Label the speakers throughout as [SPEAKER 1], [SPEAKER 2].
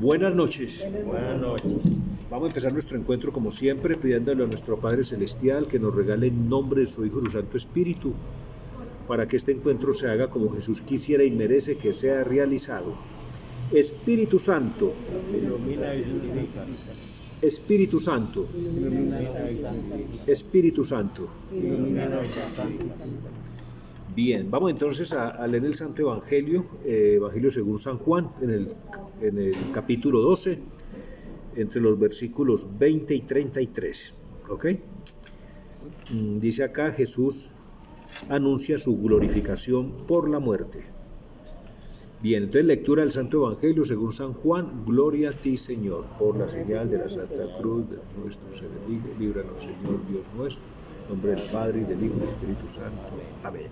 [SPEAKER 1] Buenas noches.
[SPEAKER 2] Buenas noches.
[SPEAKER 1] Vamos a empezar nuestro encuentro como siempre pidiéndole a nuestro Padre Celestial que nos regale en nombre de su Hijo y su Santo Espíritu para que este encuentro se haga como Jesús quisiera y merece que sea realizado. Espíritu Santo,
[SPEAKER 2] Ilumina y santifica.
[SPEAKER 1] Espíritu Santo,
[SPEAKER 2] Ilumina y santifica.
[SPEAKER 1] Espíritu Santo.
[SPEAKER 2] Ilumina y santifica.
[SPEAKER 1] Bien, vamos entonces a leer el Santo Evangelio, Evangelio según San Juan, en el capítulo 12, entre los versículos 20 y 33. ¿Ok? Dice acá, Jesús anuncia su glorificación por la muerte. Bien, entonces lectura del Santo Evangelio según San Juan. Gloria a ti, Señor, por la señal de la Santa Cruz de nuestros enemigos. Líbranos, Señor, Dios nuestro, en nombre del Padre, y del Hijo y del Espíritu Santo. Amén.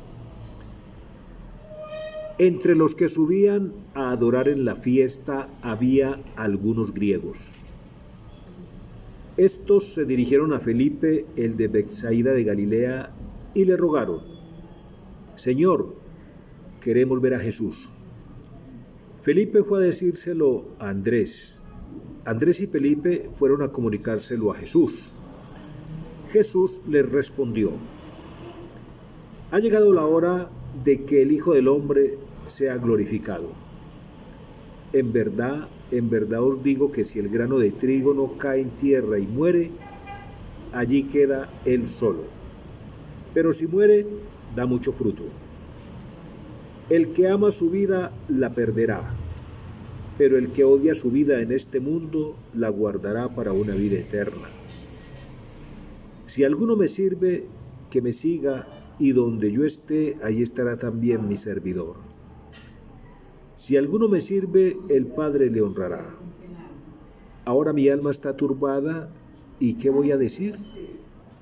[SPEAKER 1] Entre los que subían a adorar en la fiesta había algunos griegos. Estos se dirigieron a Felipe, el de Betsaida de Galilea, y le rogaron: Señor, queremos ver a Jesús. Felipe fue a decírselo a Andrés. Andrés y Felipe fueron a comunicárselo a Jesús. Jesús les respondió: ha llegado la hora de que el Hijo del Hombre sea glorificado. En verdad os digo que si el grano de trigo no cae en tierra y muere, allí queda él solo. Pero si muere, da mucho fruto. El que ama su vida la perderá, pero el que odia su vida en este mundo la guardará para una vida eterna. Si alguno me sirve, que me siga, y donde yo esté, allí estará también mi servidor. Si alguno me sirve, el Padre le honrará. Ahora mi alma está turbada, ¿y qué voy a decir?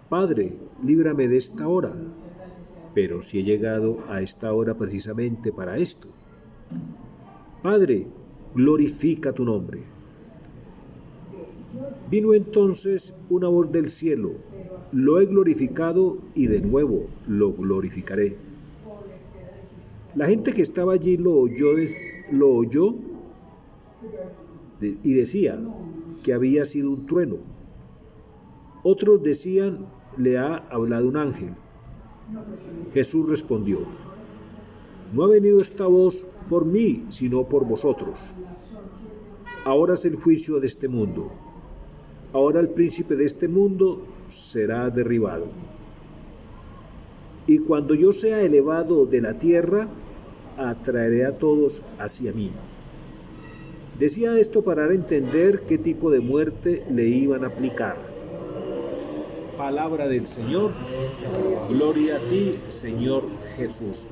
[SPEAKER 1] Padre, líbrame de esta hora. Pero si he llegado a esta hora precisamente para esto. Padre, glorifica tu nombre. Vino entonces una voz del cielo: lo he glorificado y de nuevo lo glorificaré. La gente que estaba allí lo oyó y decía que había sido un trueno. Otros decían: le ha hablado un ángel. Jesús respondió: no ha venido esta voz por mí, sino por vosotros. Ahora es el juicio de este mundo. Ahora el príncipe de este mundo será derribado. Y cuando yo sea elevado de la tierra, atraeré a todos hacia mí. Decía esto para dar a entender qué tipo de muerte le iban a aplicar. Palabra del Señor. Gloria a ti, Señor Jesús.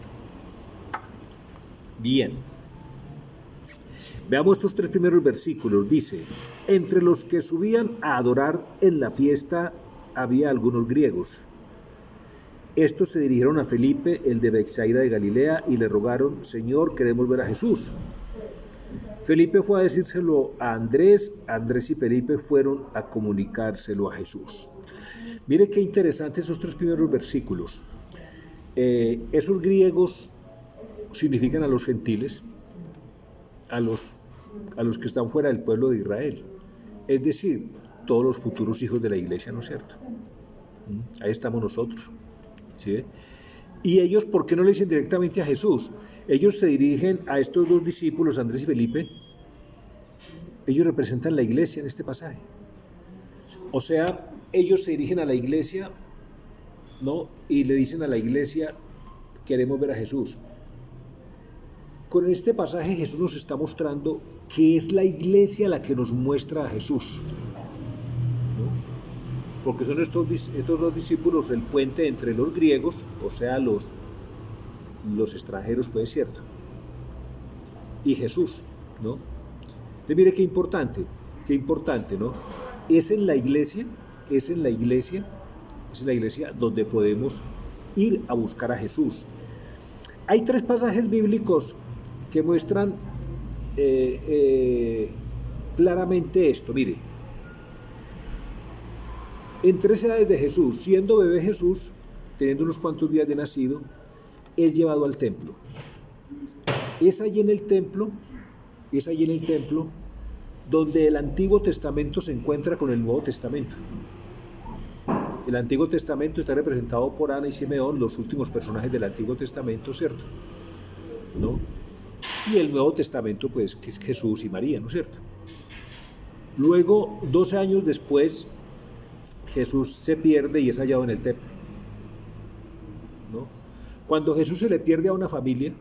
[SPEAKER 1] Bien. Veamos estos tres primeros versículos. Dice: entre los que subían a adorar en la fiesta había algunos griegos. Estos se dirigieron a Felipe, el de Betsaida de Galilea, y le rogaron: Señor, queremos ver a Jesús. Felipe fue a decírselo a Andrés. Andrés y Felipe fueron a comunicárselo a Jesús. Mire qué interesantes esos tres primeros versículos. Esos griegos significan a los gentiles, a los que están fuera del pueblo de Israel, es decir, todos los futuros hijos de la iglesia, ¿no es cierto? Ahí estamos nosotros, ¿sí? Y ellos, ¿por qué no le dicen directamente a Jesús? Ellos se dirigen a estos dos discípulos, Andrés y Felipe. Ellos representan la iglesia en este pasaje. O sea, ellos se dirigen a la iglesia, ¿no? Y le dicen a la iglesia: queremos ver a Jesús. Con este pasaje Jesús nos está mostrando que es la iglesia la que nos muestra a Jesús, ¿no? Porque son estos dos discípulos el puente entre los griegos, o sea, los extranjeros, pues es cierto, y Jesús, ¿no? Entonces mire qué importante, ¿no? Es en la iglesia donde podemos ir a buscar a Jesús. Hay tres pasajes bíblicos que muestran claramente esto. Mire, en 3 edades de Jesús, siendo bebé Jesús, teniendo unos cuantos días de nacido, es llevado al templo. Es allí en el templo donde el Antiguo Testamento se encuentra con el Nuevo Testamento. El Antiguo Testamento está representado por Ana y Simeón, los últimos personajes del Antiguo Testamento, ¿cierto? ¿No? Y el Nuevo Testamento, pues, que es Jesús y María, ¿no es cierto? Luego, 12 años después, Jesús se pierde y es hallado en el templo, ¿no? Cuando Jesús se le pierde a una familia,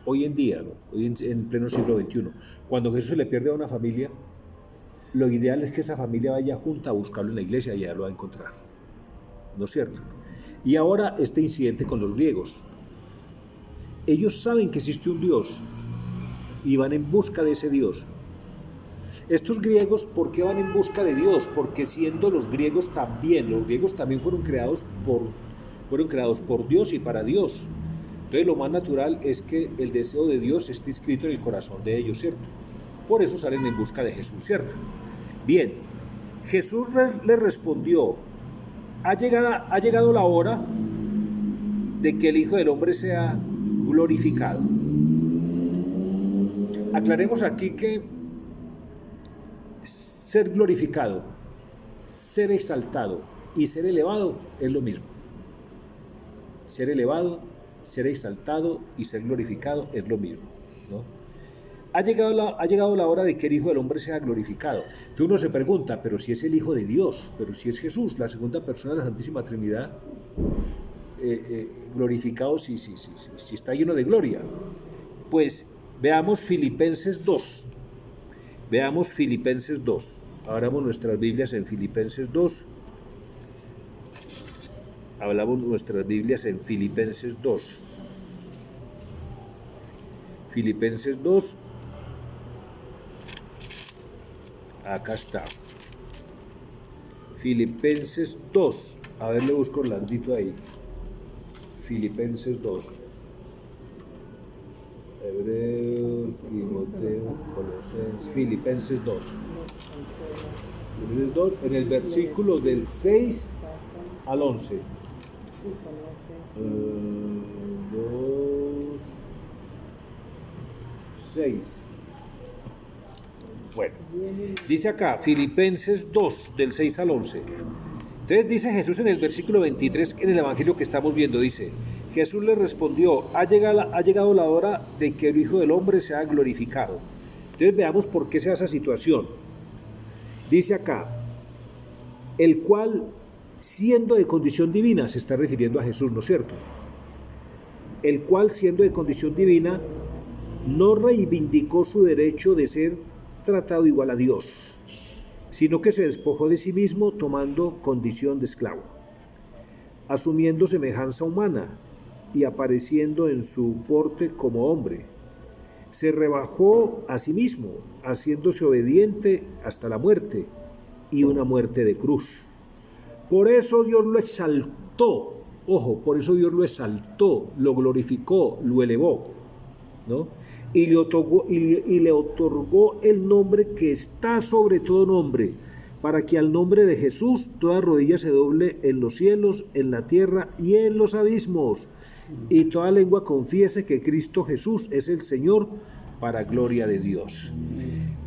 [SPEAKER 1] hoy en día, ¿no? Hoy en pleno siglo XXI, cuando Jesús se le pierde a una familia, lo ideal es que esa familia vaya junta a buscarlo en la iglesia y allá lo va a encontrar, ¿no es cierto? Y ahora este incidente con los griegos. Ellos saben que existe un Dios y van en busca de ese Dios. Estos griegos, ¿por qué van en busca de Dios? Porque siendo los griegos también fueron creados por Dios y para Dios. Entonces lo más natural es que el deseo de Dios esté inscrito en el corazón de ellos, ¿cierto? Por eso salen en busca de Jesús, ¿cierto? Bien, Jesús les respondió: ha llegado la hora de que el Hijo del Hombre sea glorificado. Aclaremos aquí que ser glorificado, ser exaltado y ser elevado es lo mismo. Ser elevado, ser exaltado y ser glorificado es lo mismo, ¿no? Ha llegado la hora de que el Hijo del Hombre sea glorificado. Entonces uno se pregunta, pero si es el Hijo de Dios, pero si es Jesús, la segunda persona de la Santísima Trinidad, glorificado si está lleno de gloria. Pues veamos Filipenses 2. Veamos Filipenses 2. Abramos nuestras Biblias en Filipenses 2. Hablamos nuestras Biblias en Filipenses 2. Filipenses 2. Acá está. Filipenses 2. A ver, le busco Orlandito ahí. Filipenses 2. Hebreo, Timoteo, Colosenses. Filipenses 2. Filipenses 2, en el versículo del 6 al 11. 2, 6. Bueno, dice acá, Filipenses 2, del 6 al 11. Entonces dice Jesús en el versículo 23, en el evangelio que estamos viendo, dice: Jesús le respondió: ha llegado la hora de que el Hijo del Hombre sea glorificado. Entonces veamos por qué se da esa situación. Dice acá, el cual, siendo de condición divina, se está refiriendo a Jesús, ¿no es cierto? El cual, siendo de condición divina, no reivindicó su derecho de ser tratado igual a Dios, sino que se despojó de sí mismo tomando condición de esclavo, asumiendo semejanza humana y apareciendo en su porte como hombre. Se rebajó a sí mismo, haciéndose obediente hasta la muerte, y una muerte de cruz. Por eso Dios lo exaltó, por eso Dios lo exaltó, lo glorificó, lo elevó, ¿no? Y le otorgó el nombre que está sobre todo nombre, para que al nombre de Jesús toda rodilla se doble en los cielos, en la tierra y en los abismos, y toda lengua confiese que Cristo Jesús es el Señor, para gloria de Dios.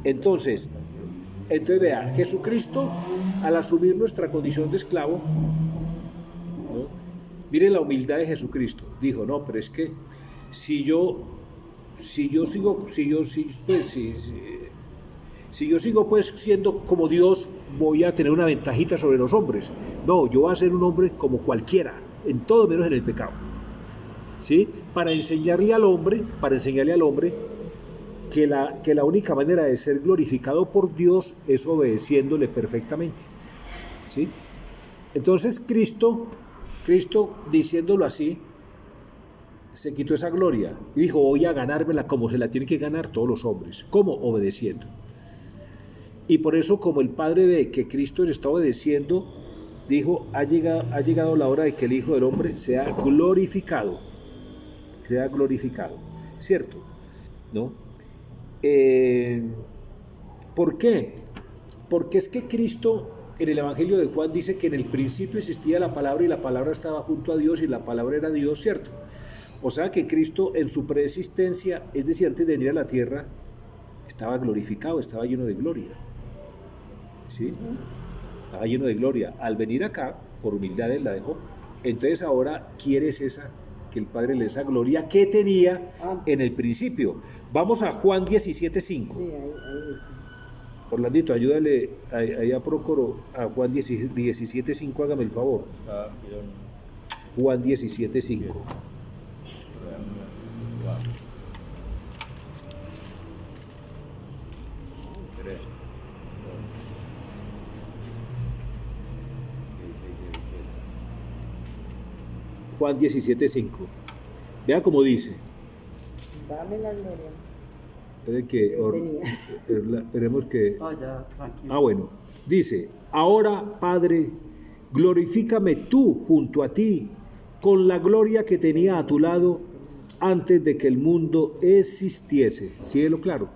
[SPEAKER 1] Entonces vea, Jesucristo, al asumir nuestra condición de esclavo, ¿no? Mire la humildad de Jesucristo. Dijo: no, pero es que si yo sigo pues siendo como Dios, voy a tener una ventajita sobre los hombres. No, yo voy a ser un hombre como cualquiera, en todo menos en el pecado, ¿sí? Para enseñarle al hombre que la única manera de ser glorificado por Dios es obedeciéndole perfectamente, ¿sí? Entonces Cristo, diciéndolo así, se quitó esa gloria y dijo: voy a ganármela como se la tienen que ganar todos los hombres. ¿Cómo? Obedeciendo. Y por eso, como el Padre ve que Cristo le está obedeciendo, dijo: ha llegado la hora de que el Hijo del Hombre sea glorificado, ¿cierto? ¿No? ¿Por qué? Porque es que Cristo, en el Evangelio de Juan, dice que en el principio existía la palabra y la palabra estaba junto a Dios y la palabra era Dios, ¿cierto? O sea que Cristo en su preexistencia, es decir, antes de venir a la tierra, estaba glorificado, estaba lleno de gloria. ¿Sí? Estaba lleno de gloria. Al venir acá, por humildad él la dejó. Entonces ahora quieres que el Padre le dé esa gloria que tenía en el principio. Vamos a Juan 17:5.
[SPEAKER 3] Sí, ahí.
[SPEAKER 1] Orlandito, ayúdale ahí a Prócoro, a Juan 17:5, hágame el favor. Juan 17:5. Juan 17:5. Vea cómo dice.
[SPEAKER 3] Dame la gloria.
[SPEAKER 1] Espere que, esperemos que.
[SPEAKER 3] Oh, ya, tranquilo.
[SPEAKER 1] Ah, bueno. Dice: ahora, Padre, glorifícame tú junto a ti con la gloria que tenía a tu lado antes de que el mundo existiese. ¿Sí ve lo claro?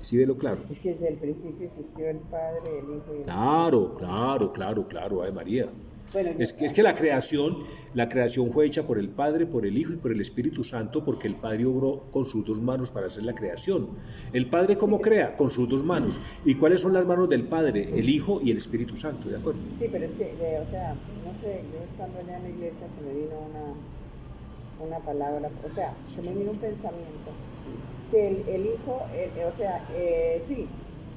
[SPEAKER 1] ¿Sí ve lo claro?
[SPEAKER 3] Es que desde el principio existió el Padre, el Hijo y el
[SPEAKER 1] Claro, Ave María.
[SPEAKER 3] Bueno,
[SPEAKER 1] Es que la creación fue hecha por el Padre, por el Hijo y por el Espíritu Santo, porque el Padre obró con sus dos manos para hacer la creación. ¿El Padre cómo crea? Con sus dos manos. ¿Y cuáles son las manos del Padre? El Hijo y el Espíritu Santo, ¿de acuerdo?
[SPEAKER 3] Sí, pero es que, o sea, no sé, yo estando allá en la iglesia se me vino una palabra, o sea, se me vino un pensamiento, que el Hijo, sí,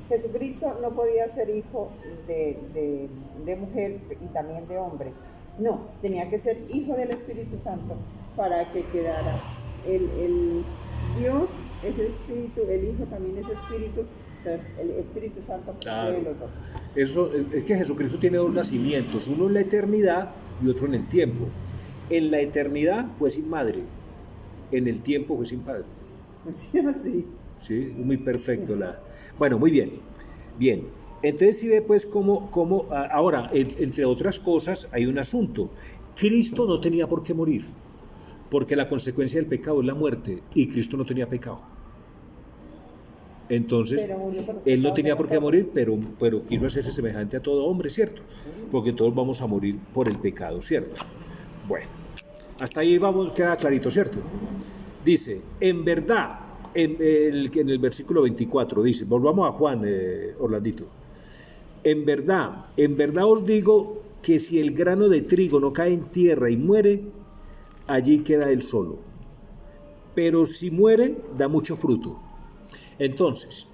[SPEAKER 3] Jesucristo no podía ser hijo de mujer y también de hombre. No, tenía que ser hijo del Espíritu Santo para que quedara. El Dios es espíritu, el Hijo también es espíritu, entonces el Espíritu Santo posee los dos.
[SPEAKER 1] Eso es que Jesucristo tiene dos nacimientos, uno en la eternidad y otro en el tiempo. En la eternidad fue sin madre, en el tiempo fue sin padre.
[SPEAKER 3] Sí.
[SPEAKER 1] Sí, muy perfecto. Bueno, muy bien. Bien, entonces si ve pues cómo ahora, entre otras cosas, hay un asunto. Cristo no tenía por qué morir, porque la consecuencia del pecado es la muerte, y Cristo no tenía pecado. Entonces, él no tenía por qué morir, pero quiso hacerse semejante a todo hombre, ¿cierto? Porque todos vamos a morir por el pecado, ¿cierto? Bueno, hasta ahí queda clarito, ¿cierto? Dice, en verdad, en el versículo 24, dice, volvamos a Juan, Orlandito. En verdad os digo que si el grano de trigo no cae en tierra y muere, allí queda él solo. Pero si muere, da mucho fruto. Entonces,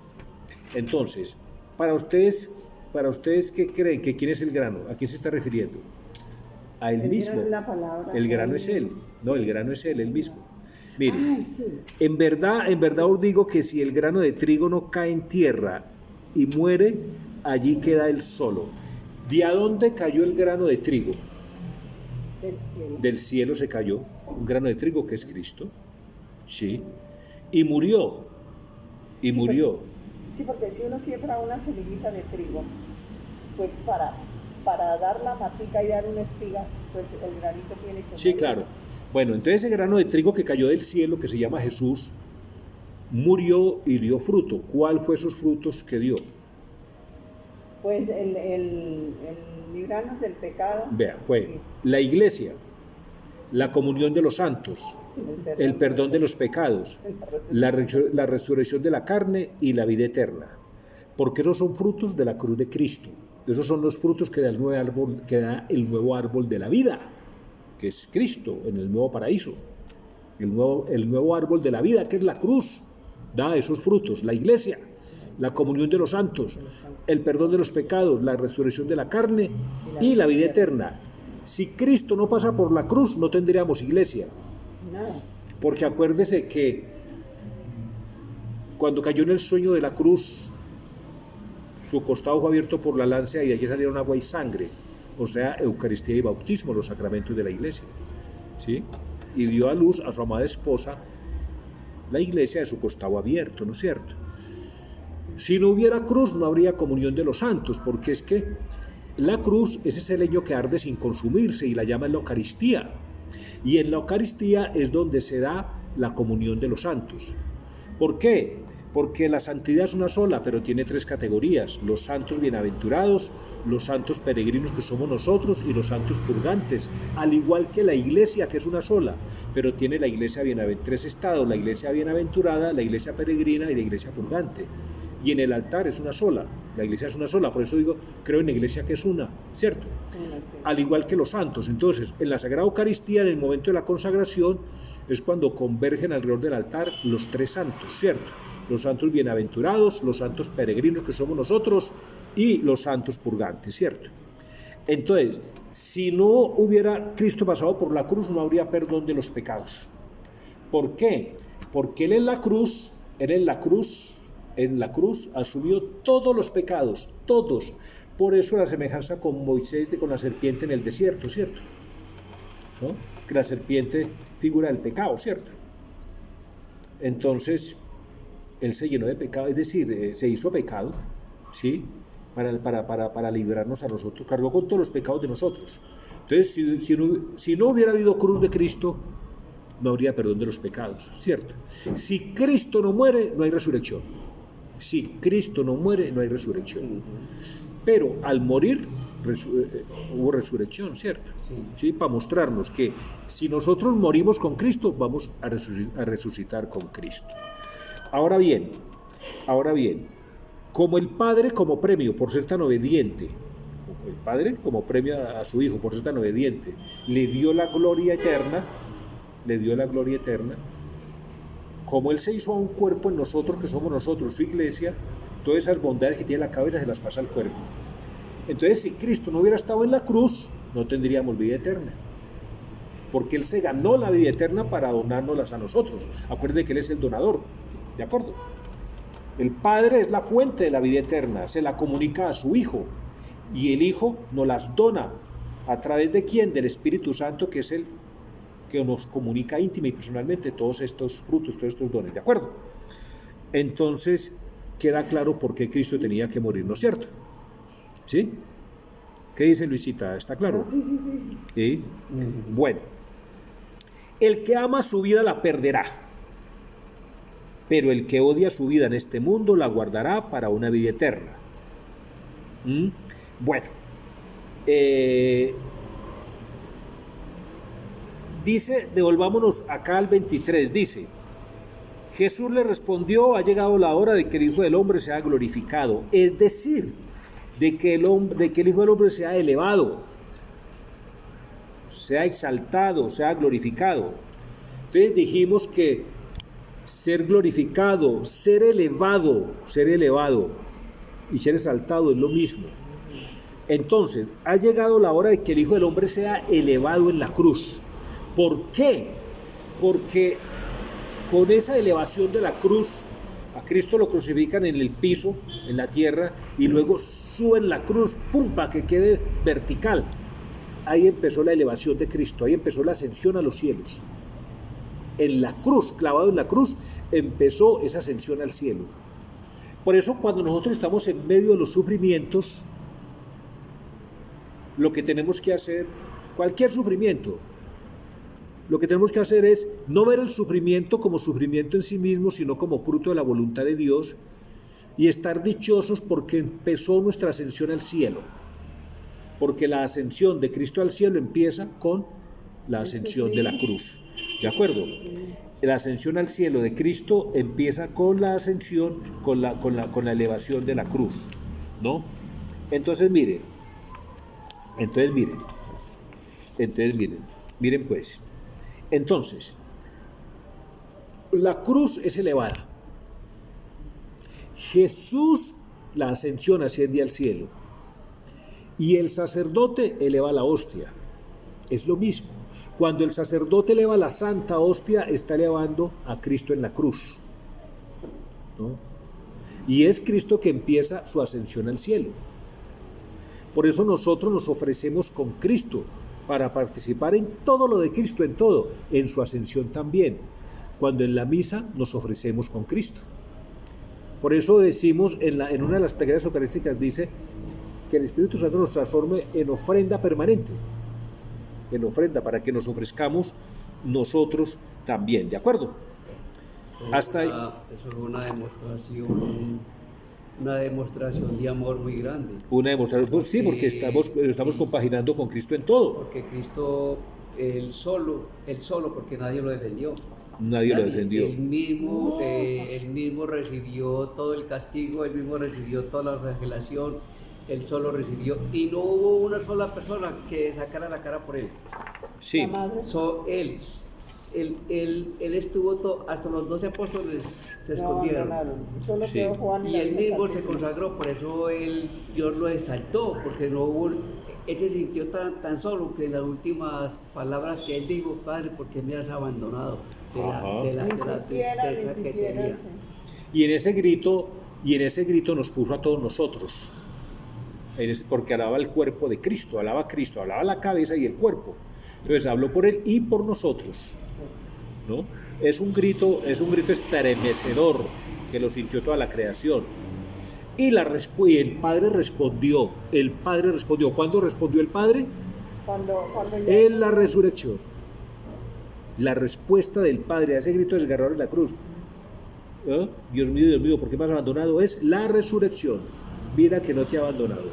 [SPEAKER 1] para ustedes, ¿qué creen? ¿Que quién es el grano? ¿A quién se está refiriendo? A él mismo. El grano es él. No, el grano es él mismo. Mire, en verdad os digo que si el grano de trigo no cae en tierra y muere, allí queda él solo. ¿De a dónde cayó el grano de trigo? Del cielo se cayó un grano de trigo que es Cristo. Sí. Y murió. Sí,
[SPEAKER 3] porque si uno siembra una semillita de trigo, pues para dar la matica y dar una espiga, pues el granito tiene que
[SPEAKER 1] Sí,
[SPEAKER 3] morir.
[SPEAKER 1] claro. Bueno, entonces ese grano de trigo que cayó del cielo, que se llama Jesús, murió y dio fruto. ¿Cuál fue esos frutos que dio?
[SPEAKER 3] Pues el librarnos del pecado.
[SPEAKER 1] Vea, fue la iglesia, la comunión de los santos, el perdón de los pecados, la resurrección de la carne y la vida eterna. Porque esos son frutos de la cruz de Cristo. Esos son los frutos que da el nuevo árbol de la vida, que es Cristo en el nuevo paraíso. El nuevo árbol de la vida, que es la cruz, da esos frutos. La iglesia, la comunión de los santos, el perdón de los pecados, la resurrección de la carne y la vida eterna. Si Cristo no pasa por la cruz, no tendríamos iglesia.
[SPEAKER 3] Nada.
[SPEAKER 1] Porque acuérdese que cuando cayó en el sueño de la cruz, su costado fue abierto por la lanza y de allí salieron agua y sangre. O sea, Eucaristía y bautismo, los sacramentos de la iglesia. ¿Sí? Y dio a luz a su amada esposa, la iglesia, de su costado abierto, ¿no es cierto? Si no hubiera cruz, no habría comunión de los santos, porque es que la cruz es ese leño que arde sin consumirse y la llama en la Eucaristía. Y en la Eucaristía es donde se da la comunión de los santos. ¿Por qué? Porque la santidad es una sola, pero tiene tres categorías: los santos bienaventurados, los santos peregrinos que somos nosotros y los santos purgantes, al igual que la iglesia, que es una sola, pero tiene la iglesia tres estados: la iglesia bienaventurada, la iglesia peregrina y la iglesia purgante. Y en el altar es una sola, la iglesia es una sola, por eso digo, creo en la iglesia que es una, ¿cierto? Al igual que los santos. Entonces, en la Sagrada Eucaristía, en el momento de la consagración, es cuando convergen alrededor del altar los tres santos, ¿cierto? Los santos bienaventurados, los santos peregrinos que somos nosotros y los santos purgantes, ¿cierto? Entonces, si no hubiera Cristo pasado por la cruz, no habría perdón de los pecados. ¿Por qué? Porque Él en la cruz asumió todos los pecados, todos. Por eso la semejanza con Moisés con la serpiente en el desierto, ¿cierto? ¿No? Que la serpiente figura del pecado, ¿cierto? Entonces, Él se llenó de pecado, es decir, se hizo pecado, ¿sí? Para librarnos a nosotros, cargó con todos los pecados de nosotros. Entonces, si no hubiera habido cruz de Cristo, no habría perdón de los pecados, ¿cierto? Si Cristo no muere, no hay resurrección. Si Cristo no muere, no hay resurrección. Pero al morir, hubo resurrección, ¿cierto? Sí, para mostrarnos que si nosotros morimos con Cristo, vamos a resucitar con Cristo. Ahora bien, como el Padre, como premio por ser tan obediente, el Padre, como premio a su Hijo por ser tan obediente, le dio la gloria eterna, como Él se hizo a un cuerpo en nosotros, que somos nosotros, su iglesia, todas esas bondades que tiene la cabeza se las pasa al cuerpo. Entonces, si Cristo no hubiera estado en la cruz, no tendríamos vida eterna, porque Él se ganó la vida eterna para donárnoslas a nosotros. Acuérdense que Él es el donador, ¿de acuerdo? El Padre es la fuente de la vida eterna, se la comunica a su Hijo, y el Hijo nos las dona. ¿A través de quién? Del Espíritu Santo, que es el que nos comunica íntima y personalmente todos estos frutos, todos estos dones, ¿de acuerdo? Entonces, queda claro por qué Cristo tenía que morir, ¿no es cierto? ¿Sí? ¿Qué dice Luisita? ¿Está claro? Sí. ¿Sí? Bueno, el que ama su vida la perderá, pero el que odia su vida en este mundo la guardará para una vida eterna. Bueno, dice, devolvámonos acá al 23, dice: Jesús le respondió: ha llegado la hora de que el Hijo del Hombre sea glorificado, es decir, de que el Hijo del Hombre sea elevado, sea exaltado, sea glorificado. Entonces dijimos que ser glorificado, ser elevado y ser exaltado es lo mismo. Entonces, ha llegado la hora de que el Hijo del Hombre sea elevado en la cruz. ¿Por qué? Porque con esa elevación de la cruz, a Cristo lo crucifican en el piso, en la tierra, y luego suben la cruz, ¡pum!, para que quede vertical. Ahí empezó la elevación de Cristo, ahí empezó la ascensión a los cielos. En la cruz, clavado en la cruz, empezó esa ascensión al cielo. Por eso, cuando nosotros estamos en medio de los sufrimientos, lo que tenemos que hacer, cualquier sufrimiento, lo que tenemos que hacer es no ver el sufrimiento como sufrimiento en sí mismo, sino como fruto de la voluntad de Dios, y estar dichosos porque empezó nuestra ascensión al cielo. Porque la ascensión de Cristo al cielo empieza con la ascensión de la cruz. ¿De acuerdo? La ascensión al cielo de Cristo empieza con la ascensión, con la elevación de la cruz, ¿no? Entonces miren pues. Entonces, la cruz es elevada. Jesús, la ascensión, asciende al cielo. Y el sacerdote eleva la hostia. Es lo mismo. Cuando el sacerdote eleva la santa hostia, está elevando a Cristo en la cruz, ¿no? Y es Cristo que empieza su ascensión al cielo. Por eso nosotros nos ofrecemos con Cristo, para participar en todo lo de Cristo, en todo, en su ascensión también, cuando en la misa nos ofrecemos con Cristo. Por eso decimos, en una de las plegarias eucarísticas dice que el Espíritu Santo nos transforme en ofrenda permanente, en ofrenda para que nos ofrezcamos nosotros también, ¿de acuerdo? Hasta ahí.
[SPEAKER 4] Eso es una demostración de amor muy grande.
[SPEAKER 1] Una demostración, pues, sí, porque estamos compaginando con Cristo en todo.
[SPEAKER 4] Porque Cristo, él solo, porque nadie lo defendió.
[SPEAKER 1] Nadie lo defendió.
[SPEAKER 4] Él mismo recibió todo el castigo, él mismo recibió toda la flagelación, él solo recibió, y no hubo una sola persona que sacara la cara por él.
[SPEAKER 1] Sí.
[SPEAKER 3] La madre.
[SPEAKER 4] Él estuvo hasta los 12 apóstoles se escondieron.
[SPEAKER 3] Solo
[SPEAKER 1] Sí.
[SPEAKER 3] quedó Juan
[SPEAKER 4] Y él mismo se consagró, por eso Dios lo exaltó, porque no hubo, él se sintió tan solo que en las últimas palabras que él dijo: Padre, ¿por qué me has abandonado?
[SPEAKER 3] Ni siquiera.
[SPEAKER 1] Y en ese grito nos puso a todos nosotros, porque alaba el cuerpo de Cristo, alaba a Cristo, alaba la cabeza y el cuerpo. Entonces habló por él y por nosotros, ¿no? Es un grito estremecedor que lo sintió toda la creación. Y el Padre respondió. ¿Cuándo respondió el Padre?
[SPEAKER 3] Cuando
[SPEAKER 1] En la resurrección. La respuesta del Padre a ese grito desgarrador en la cruz: Dios mío, ¿por qué me has abandonado? Es la resurrección. Mira que no te ha abandonado.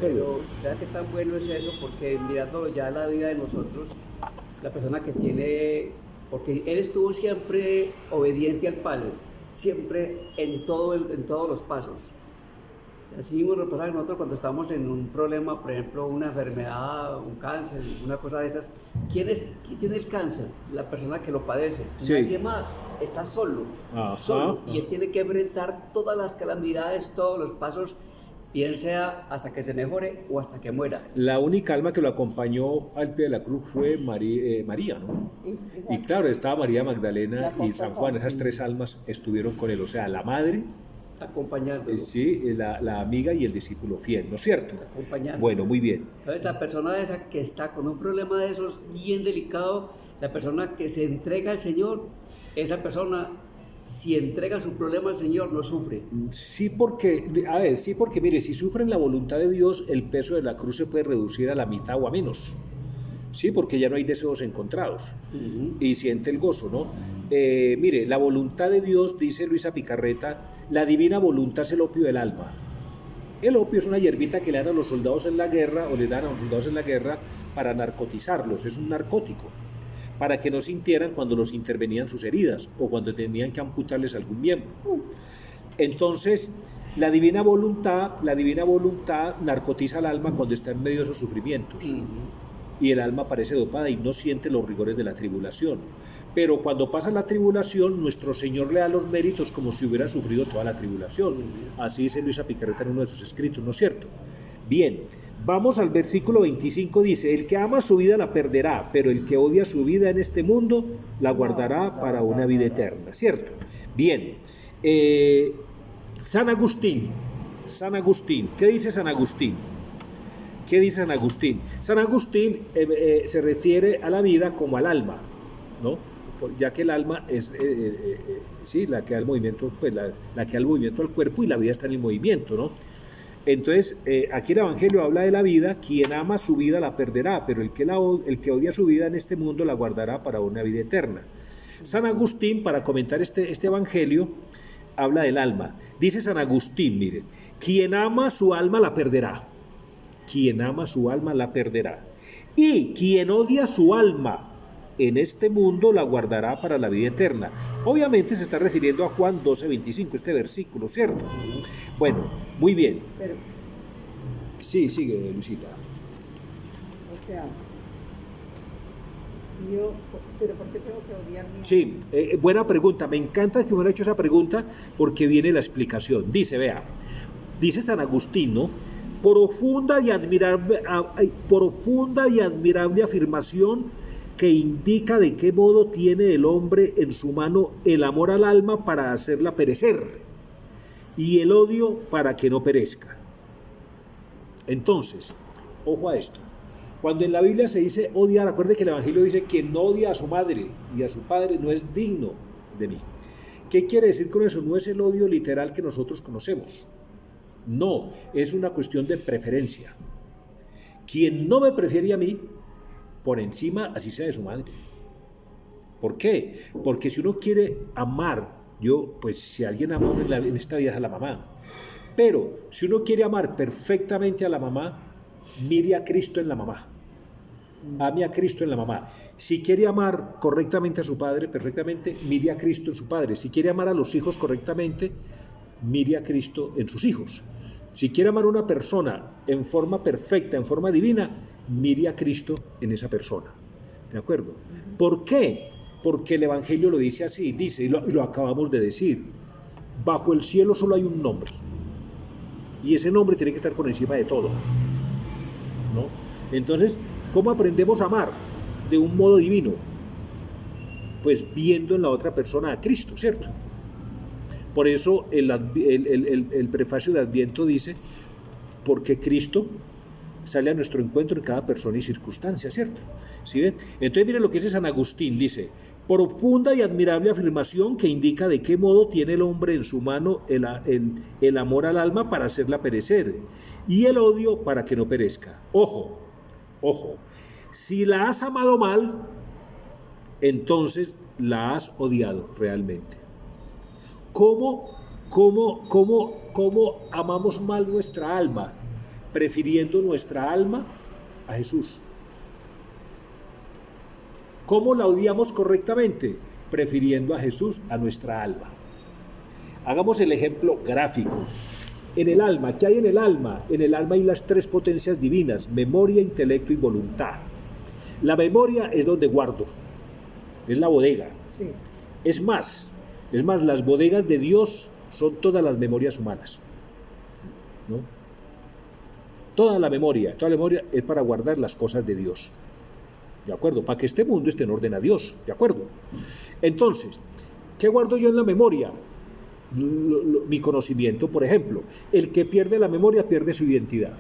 [SPEAKER 4] Pero ¿sabes qué tan bueno es eso? Porque mirando ya la vida de nosotros, la persona que tiene, porque él estuvo siempre obediente al Padre, siempre en todos los pasos. Así mismo nos pasa que nosotros cuando estamos en un problema, por ejemplo, una enfermedad, un cáncer, una cosa de esas, ¿quién tiene el cáncer? La persona que lo padece.
[SPEAKER 1] Sí.
[SPEAKER 4] Nadie más, está solo. Solo. Y él tiene que enfrentar todas las calamidades, todos los pasos, bien sea hasta que se mejore o hasta que muera.
[SPEAKER 1] La única alma que lo acompañó al pie de la cruz fue María, ¿no? Y claro, estaba María Magdalena y San Juan. Esas tres almas estuvieron con él, o sea, la madre,
[SPEAKER 4] Acompañándolo.
[SPEAKER 1] sí, la amiga y el discípulo fiel, ¿no es cierto?
[SPEAKER 4] Acompañándolo.
[SPEAKER 1] Bueno, muy bien.
[SPEAKER 4] Entonces, la persona esa que está con un problema de esos bien delicado, la persona que se entrega al Señor, esa persona, si entrega su problema al Señor, no sufre.
[SPEAKER 1] Sí, porque mire, si sufren la voluntad de Dios, el peso de la cruz se puede reducir a la mitad o a menos. Sí, porque ya no hay deseos encontrados. Y siente el gozo, ¿no? Mire, la voluntad de Dios, dice Luisa Picarreta, la divina voluntad es el opio del alma. El opio es una hierbita que le dan a los soldados en la guerra, o le dan a los soldados en la guerra para narcotizarlos, es un narcótico, para que no sintieran cuando los intervenían sus heridas o cuando tenían que amputarles algún miembro. Entonces, la divina voluntad narcotiza al alma cuando está en medio de esos sufrimientos. Y el alma parece dopada y no siente los rigores de la tribulación. Pero cuando pasa la tribulación, nuestro Señor le da los méritos como si hubiera sufrido toda la tribulación. Así dice Luisa Picarreta en uno de sus escritos, ¿no es cierto? Bien, vamos al versículo 25, dice: el que ama su vida la perderá, pero el que odia su vida en este mundo la guardará para una vida eterna, ¿cierto? Bien, San Agustín, ¿qué dice San Agustín? ¿Qué dice San Agustín? San Agustín se refiere a la vida como al alma, ¿no? Ya que el alma es sí, la que da el movimiento, pues la que da el movimiento al cuerpo, y la vida está en el movimiento, ¿no? Entonces, aquí el Evangelio habla de la vida: quien ama su vida la perderá, pero el que odia su vida en este mundo la guardará para una vida eterna. San Agustín, para comentar este Evangelio, habla del alma. Dice San Agustín, miren: quien ama su alma la perderá. Quien ama su alma la perderá. Y quien odia su alma en este mundo la guardará para la vida eterna. Obviamente se está refiriendo a Juan 12:25, este versículo, ¿cierto? Bueno, muy bien.
[SPEAKER 3] Pero,
[SPEAKER 1] Sí, sigue, Luisita.
[SPEAKER 3] o sea, si yo, pero ¿por qué tengo que odiar mi
[SPEAKER 1] Sí, buena pregunta. Me encanta que me haya hecho esa pregunta porque viene la explicación. Dice San Agustín, ¿no? Profunda y admirable afirmación que indica de qué modo tiene el hombre en su mano el amor al alma para hacerla perecer y el odio para que no perezca. Entonces, ojo a esto. Cuando en la Biblia se dice odiar, acuérdense que el Evangelio dice: quien no odia a su madre y a su padre no es digno de mí. ¿Qué quiere decir con eso? No es el odio literal que nosotros conocemos. No, es una cuestión de preferencia. Quien no me prefiere a mí, por encima, así sea de su madre, ¿Por qué? Porque si uno quiere amar, pues si alguien ama en esta vida es a la mamá, pero si uno quiere amar perfectamente a la mamá, mire a Cristo en la mamá. Ame a Cristo en la mamá. Si quiere amar correctamente a su padre, perfectamente, mire a Cristo en su padre. Si quiere amar a los hijos correctamente, mire a Cristo en sus hijos. Si quiere amar a una persona en forma perfecta, en forma divina, mire a Cristo en esa persona. ¿De acuerdo? ¿Por qué? Porque el Evangelio lo dice así, dice, y lo acabamos de decir, bajo el cielo solo hay un nombre. Y ese nombre tiene que estar por encima de todo, ¿no? Entonces, ¿cómo aprendemos a amar de un modo divino? Pues viendo en la otra persona a Cristo, ¿cierto? Por eso el prefacio de Adviento dice, porque Cristo sale a nuestro encuentro en cada persona y circunstancia, ¿cierto? ¿Sí ven? Entonces miren lo que dice San Agustín, dice, profunda y admirable afirmación que indica de qué modo tiene el hombre en su mano el amor al alma para hacerla perecer y el odio para que no perezca. Ojo, si la has amado mal, entonces la has odiado realmente. ¿Cómo amamos mal nuestra alma? Prefiriendo nuestra alma a Jesús. ¿Cómo la odiamos correctamente? Prefiriendo a Jesús a nuestra alma. Hagamos el ejemplo gráfico. En el alma, ¿qué hay en el alma? En el alma hay las tres potencias divinas, memoria, intelecto y voluntad. La memoria es donde guardo, es la bodega.
[SPEAKER 3] Sí.
[SPEAKER 1] Es más, las bodegas de Dios son todas las memorias humanas, ¿no? Toda la memoria es para guardar las cosas de Dios, ¿de acuerdo? Para que este mundo esté en orden a Dios, ¿de acuerdo? Entonces, ¿qué guardo yo en la memoria? Mi conocimiento, por ejemplo. El que pierde la memoria pierde su identidad.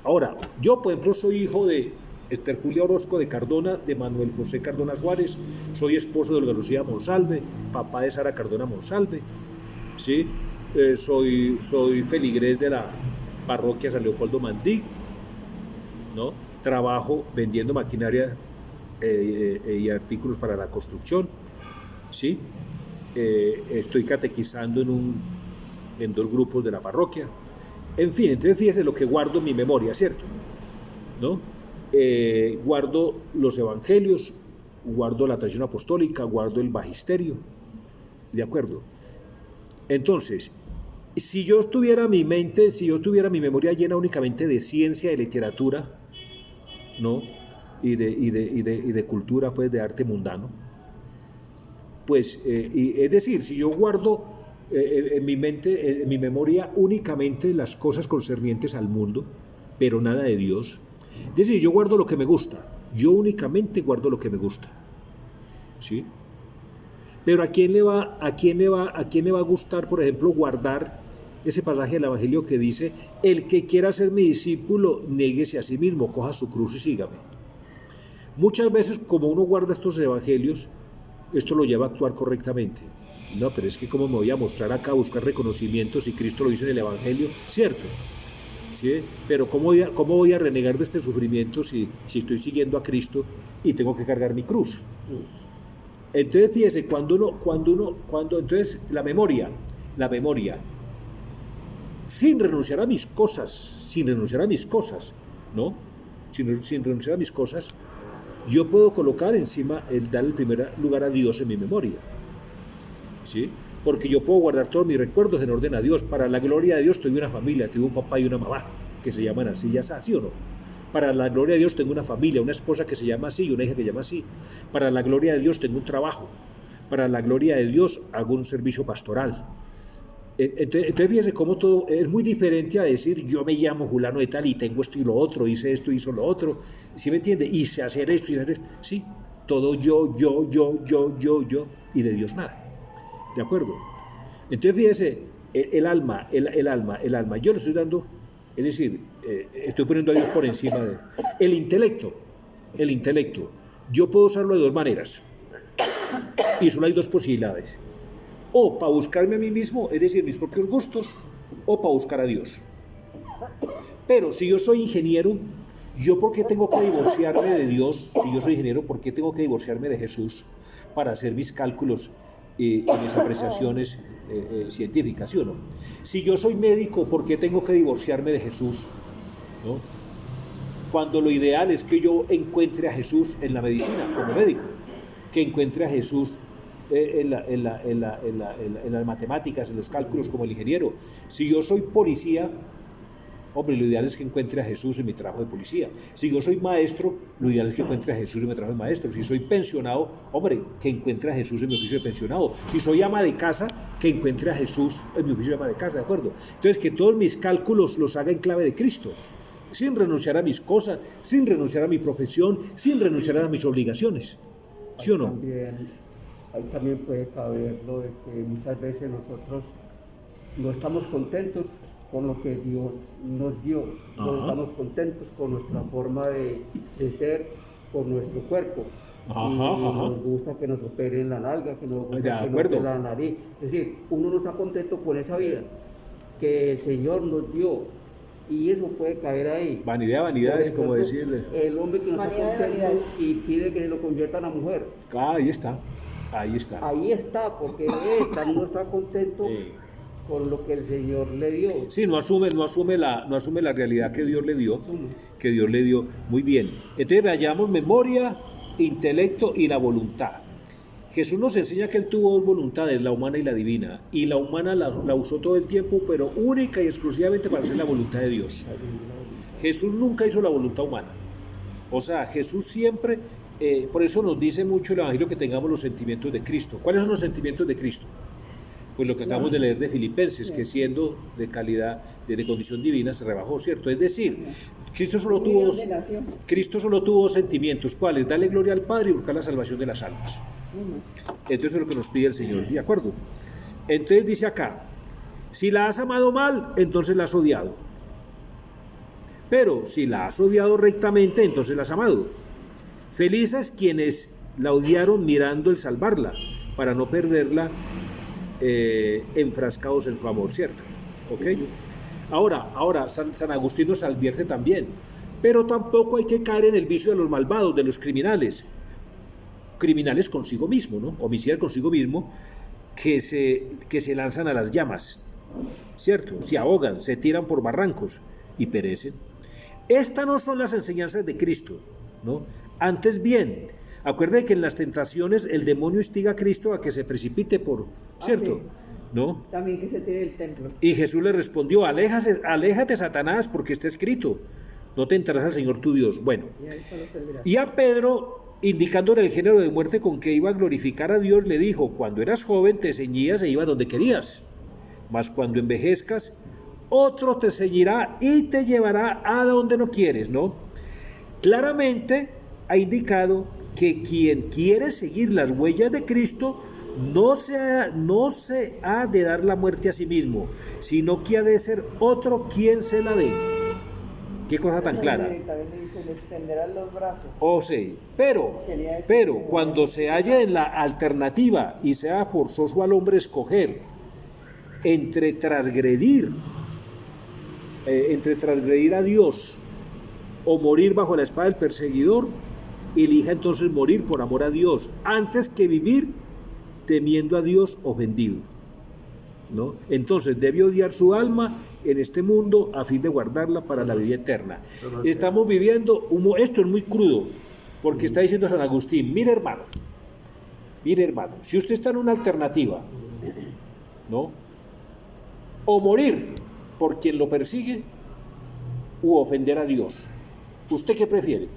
[SPEAKER 1] Ahora, yo, por ejemplo, soy hijo de Esther Julia Orozco de Cardona, de Manuel José Cardona Suárez, soy esposo de Olga Lucía Monsalve, papá de Sara Cardona Monsalve, ¿sí? Soy feligrés de la parroquia San Leopoldo Mandí, ¿no? Trabajo vendiendo maquinaria y artículos para la construcción, ¿sí? Estoy catequizando en 2 grupos de la parroquia. En fin, entonces fíjese lo que guardo en mi memoria, ¿cierto? ¿No? Guardo los evangelios, guardo la tradición apostólica, guardo el magisterio, ¿de acuerdo? Entonces, si yo tuviera mi memoria llena únicamente de ciencia, de literatura, ¿no? y de cultura, pues, de arte mundano, pues, es decir, si yo guardo en mi mente, en mi memoria únicamente las cosas concernientes al mundo, pero nada de Dios, es decir, yo guardo lo que me gusta, yo únicamente guardo lo que me gusta, ¿sí? Pero ¿a quién le va a gustar, por ejemplo, guardar ese pasaje del Evangelio que dice, el que quiera ser mi discípulo, néguese a sí mismo, coja su cruz y sígame? Muchas veces, como uno guarda estos evangelios, esto lo lleva a actuar correctamente. No, pero es que cómo me voy a mostrar acá, a buscar reconocimiento si Cristo lo dice en el Evangelio, ¿cierto? ¿Sí? Pero ¿cómo voy a renegar de este sufrimiento si estoy siguiendo a Cristo y tengo que cargar mi cruz? Entonces, fíjese, entonces la memoria, sin renunciar a mis cosas, ¿no? Sin renunciar a mis cosas, yo puedo colocar encima, dar el primer lugar a Dios en mi memoria, ¿sí? Porque yo puedo guardar todos mis recuerdos en orden a Dios. Para la gloria de Dios tuve una familia, tuve un papá y una mamá, que se llaman así y así, ¿sí o no? Para la gloria de Dios tengo una familia, una esposa que se llama así y una hija que se llama así. Para la gloria de Dios tengo un trabajo. Para la gloria de Dios hago un servicio pastoral. Entonces fíjense cómo todo es muy diferente a decir yo me llamo fulano de tal y tengo esto y lo otro, hice esto, hizo lo otro, ¿sí me entiende? Hice hacer esto y hacer esto, sí, todo yo, y de Dios nada, ¿de acuerdo? Entonces fíjense, el alma, yo le estoy dando, es decir, estoy poniendo a Dios por encima de el intelecto, yo puedo usarlo de 2 maneras, y solo hay 2 posibilidades. O para buscarme a mí mismo, es decir, mis propios gustos, o para buscar a Dios. Pero si yo soy ingeniero, ¿Yo por qué tengo que divorciarme de Dios? Si yo soy ingeniero, ¿por qué tengo que divorciarme de Jesús para hacer mis cálculos y mis apreciaciones científicas, ¿sí o no? Si yo soy médico, ¿por qué tengo que divorciarme de Jesús? ¿No? Cuando lo ideal es que yo encuentre a Jesús en la medicina como médico, que encuentre a Jesús en las matemáticas, en los cálculos como el ingeniero. Si yo soy policía, hombre, lo ideal es que encuentre a Jesús en mi trabajo de policía. Si yo soy maestro, lo ideal es que encuentre a Jesús en mi trabajo de maestro. Si soy pensionado, hombre, que encuentre a Jesús en mi oficio de pensionado. Si soy ama de casa, que encuentre a Jesús en mi oficio de ama de casa, ¿de acuerdo? Entonces, que todos mis cálculos los haga en clave de Cristo, sin renunciar a mis cosas, sin renunciar a mi profesión, sin renunciar a mis obligaciones. ¿Sí o no?
[SPEAKER 4] Ahí también puede caber lo de que muchas veces nosotros no estamos contentos con lo que Dios nos dio, no estamos contentos con nuestra forma de ser, con nuestro cuerpo. Nos gusta que nos operen la nalga, que nos gusta que nos operen la nariz. Es decir, uno no está contento con esa vida que el Señor nos dio, y eso puede caer ahí.
[SPEAKER 1] Vanidad es como decirle.
[SPEAKER 4] El hombre que no está contento y pide que lo conviertan a mujer.
[SPEAKER 1] Ahí está.
[SPEAKER 4] Ahí está, porque él no está contento con lo que el Señor le dio.
[SPEAKER 1] Sí, no asume la realidad que Dios le dio, muy bien. Entonces vayamos memoria, intelecto y la voluntad. Jesús nos enseña que Él tuvo dos voluntades, la humana y la divina, y la humana la usó todo el tiempo, pero única y exclusivamente para hacer la voluntad de Dios. Jesús nunca hizo la voluntad humana. O sea, Jesús siempre, por eso nos dice mucho el Evangelio que tengamos los sentimientos de Cristo. ¿Cuáles son los sentimientos de Cristo? Pues lo que acabamos de leer de Filipenses, que siendo de calidad, de condición divina, se rebajó, ¿cierto? Es decir, Cristo solo tuvo dos sentimientos. ¿Cuáles? Darle gloria al Padre y buscar la salvación de las almas. Entonces es lo que nos pide el Señor, ¿de acuerdo? Entonces dice acá, si la has amado mal, entonces la has odiado. Pero si la has odiado rectamente, entonces la has amado. Felices quienes la odiaron mirando el salvarla, para no perderla enfrascados en su amor, ¿cierto? ¿Ok? Ahora San Agustín nos advierte también, pero tampoco hay que caer en el vicio de los malvados, de los criminales consigo mismo, ¿no? Homicidas consigo mismo, que se lanzan a las llamas, ¿cierto? Se ahogan, se tiran por barrancos y perecen. Estas no son las enseñanzas de Cristo, ¿no? Antes bien, acuérdate que en las tentaciones el demonio instiga a Cristo a que se precipite por, ¿cierto?
[SPEAKER 3] Sí.
[SPEAKER 1] ¿No?
[SPEAKER 3] También que se tire del templo.
[SPEAKER 1] Y Jesús le respondió, aléjate Satanás, porque está escrito, no tentarás al Señor tu Dios. Bueno, y a Pedro, indicándole el género de muerte con que iba a glorificar a Dios, le dijo, cuando eras joven te ceñías e ibas donde querías, mas cuando envejezcas, otro te ceñirá y te llevará a donde no quieres, ¿no? Claramente ha indicado que quien quiere seguir las huellas de Cristo no se ha de dar la muerte a sí mismo, sino que ha de ser otro quien se la dé. Qué cosa tan clara.
[SPEAKER 3] También le dice, le extenderán los brazos.
[SPEAKER 1] Oh, sí, pero cuando se halla en la alternativa y sea forzoso al hombre escoger entre transgredir a Dios o morir bajo la espada del perseguidor, elija entonces morir por amor a Dios, antes que vivir temiendo a Dios ofendido, ¿no? Entonces debe odiar su alma en este mundo a fin de guardarla para la vida eterna. Estamos viviendo, esto es muy crudo, porque está diciendo San Agustín, mire hermano, si usted está en una alternativa, ¿no? O morir por quien lo persigue, u ofender a Dios, ¿usted qué prefiere?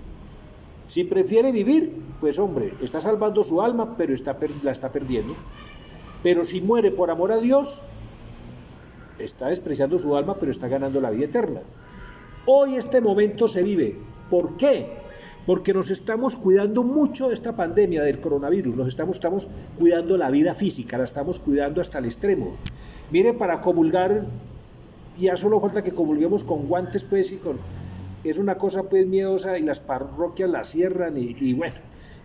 [SPEAKER 1] Si prefiere vivir, pues hombre, está salvando su alma, pero la está perdiendo. Pero si muere por amor a Dios, está despreciando su alma, pero está ganando la vida eterna. Hoy este momento se vive. ¿Por qué? Porque nos estamos cuidando mucho de esta pandemia del coronavirus, estamos cuidando la vida física, la estamos cuidando hasta el extremo. Mire, para comulgar, ya solo falta que comulguemos con guantes, pues, es una cosa pues miedosa, y las parroquias la cierran y bueno,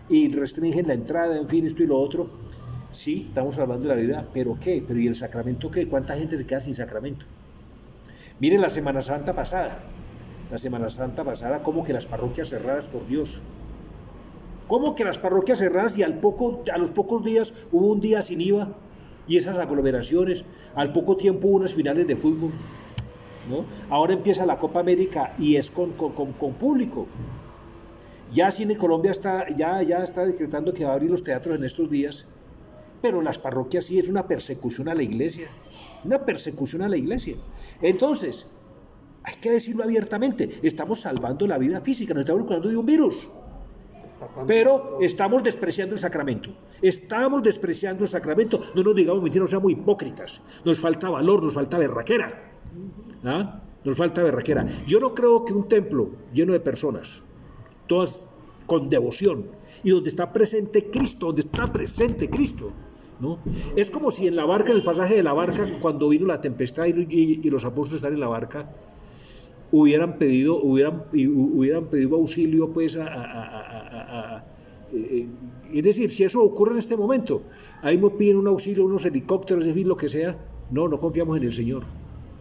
[SPEAKER 1] y restringen la entrada, en fin, esto y lo otro. Sí, estamos hablando de la vida, pero ¿qué? ¿Pero y el sacramento qué? ¿Cuánta gente se queda sin sacramento? Miren la Semana Santa pasada, la Semana Santa pasada, como que las parroquias cerradas, por Dios. ¿Cómo que las parroquias cerradas y a los pocos días hubo un día sin IVA y esas aglomeraciones? Al poco tiempo hubo unas finales de fútbol, ¿no? Ahora empieza la Copa América y es con público. Ya Cine Colombia ya está decretando que va a abrir los teatros en estos días, pero las parroquias sí es una persecución a la iglesia, una persecución a la iglesia. Entonces, hay que decirlo abiertamente, estamos salvando la vida física, nos estamos cuidando de un virus. Pero estamos despreciando el sacramento. Estamos despreciando el sacramento. No nos digamos mentiras, no seamos hipócritas. Nos falta valor, nos falta berraquera. ¿Ah? Nos falta berraquera. Yo no creo que un templo lleno de personas, todas con devoción, y donde está presente Cristo, ¿no? Es como si en la barca, en el pasaje de la barca, cuando vino la tempestad y los apóstoles están en la barca, hubieran pedido auxilio, pues, es decir, si eso ocurre en este momento, ahí me piden un auxilio, unos helicópteros, en fin, lo que sea, no confiamos en el Señor,